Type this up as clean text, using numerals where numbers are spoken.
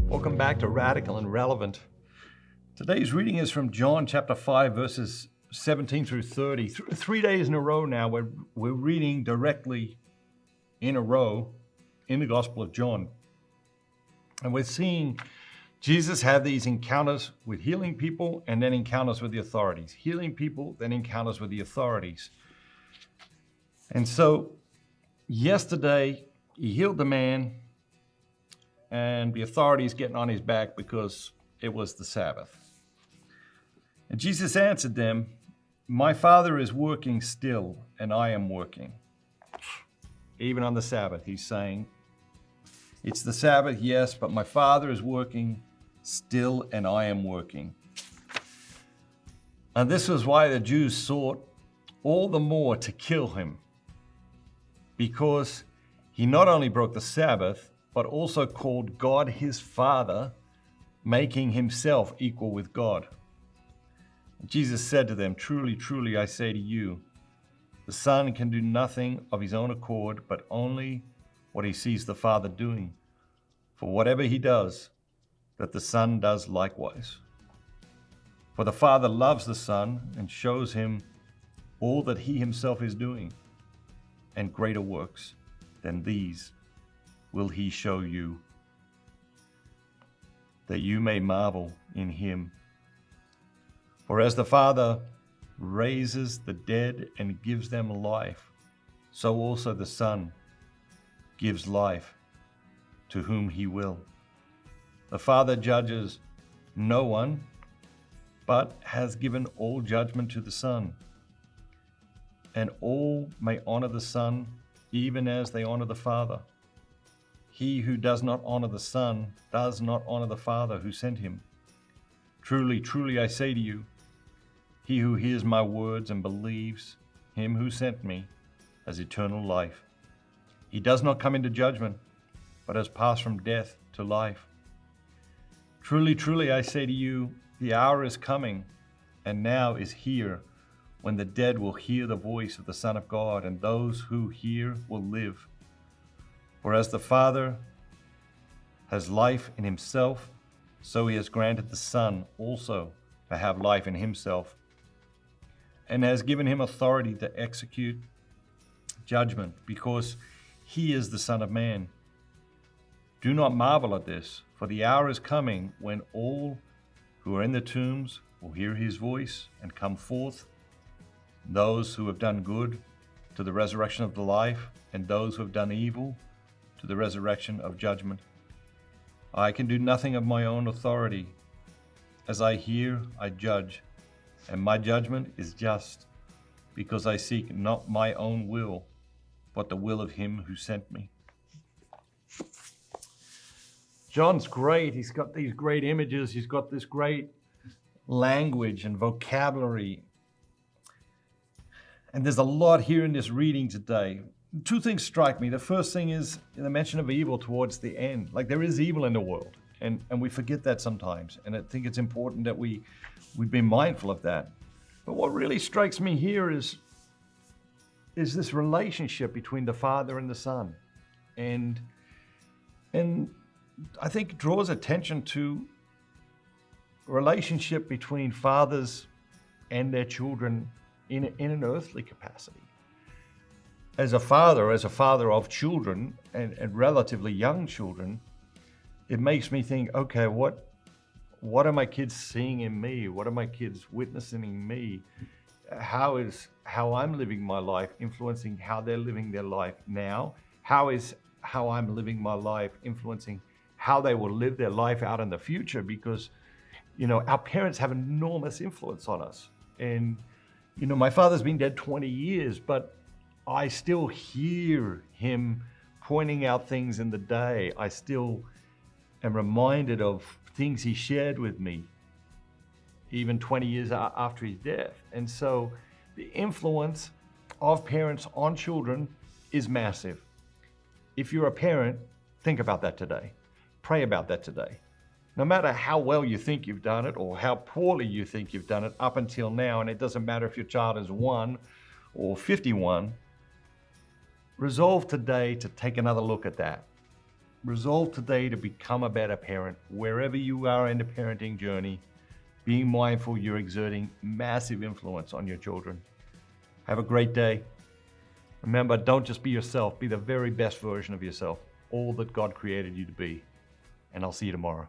Welcome back to Radical and Relevant. Today's reading is from John chapter 5, verses 17 through 30. 3 days in a row now, we're reading directly in a row in the Gospel of John. And we're seeing Jesus have these encounters with healing people and then encounters with the authorities. Healing people, then encounters with the authorities. And so yesterday, he healed the man, and the authorities getting on his back because it was the Sabbath. And Jesus answered them, "My Father is working still, and I am working." Even on the Sabbath, he's saying, it's the Sabbath, yes, but my Father is working still, and I am working. And this was why the Jews sought all the more to kill him, because he not only broke the Sabbath, but also called God his Father, making himself equal with God. Jesus said to them, "Truly, truly, I say to you, the Son can do nothing of his own accord, but only what he sees the Father doing. For whatever he does, that the Son does likewise. For the Father loves the Son and shows him all that he himself is doing, and greater works than these will he show you, that you may marvel in him. For as the Father raises the dead and gives them life, so also the Son gives life to whom he will. The Father judges no one, but has given all judgment to the Son, and all may honor the Son, even as they honor the Father. He who does not honor the Son does not honor the Father who sent him. Truly, truly, I say to you, he who hears my words and believes him who sent me has eternal life. He does not come into judgment, but has passed from death to life. Truly, truly, I say to you, the hour is coming, and now is here, when the dead will hear the voice of the Son of God, and those who hear will live. For as the Father has life in himself, so he has granted the Son also to have life in himself, and has given him authority to execute judgment, because he is the Son of Man. Do not marvel at this, for the hour is coming when all who are in the tombs will hear his voice and come forth, those who have done good to the resurrection of the life, and those who have done evil to the resurrection of judgment. I can do nothing of my own authority. As I hear, I judge, and my judgment is just, because I seek not my own will, but the will of him who sent me." John's great. He's got these great images. He's got this great language and vocabulary. And there's a lot here in this reading today. Two things strike me. The first thing is the mention of evil towards the end. Like, there is evil in the world, and we forget that sometimes. And I think it's important that we be mindful of that. But what really strikes me here is this relationship between the Father and the Son. And I think it draws attention to a relationship between fathers and their children in an earthly capacity. As a father of children and relatively young children, it makes me think, okay, what are my kids seeing in me? What are my kids witnessing in me? How is how I'm living my life influencing how they're living their life now? How is how I'm living my life influencing how they will live their life out in the future? Because, our parents have enormous influence on us. And, my father's been dead 20 years, but I still hear him pointing out things in the day. I still am reminded of things he shared with me, even 20 years after his death. And so the influence of parents on children is massive. If you're a parent, think about that today. Pray about that today. No matter how well you think you've done it or how poorly you think you've done it up until now, and it doesn't matter if your child is 1 or 51, resolve today to take another look at that Resolve today to become a better parent. Wherever you are in the parenting journey, being mindful you're exerting massive influence on your children. Have a great day. Remember, don't just be yourself, be the very best version of yourself, all that God created you to be. And I'll see you tomorrow.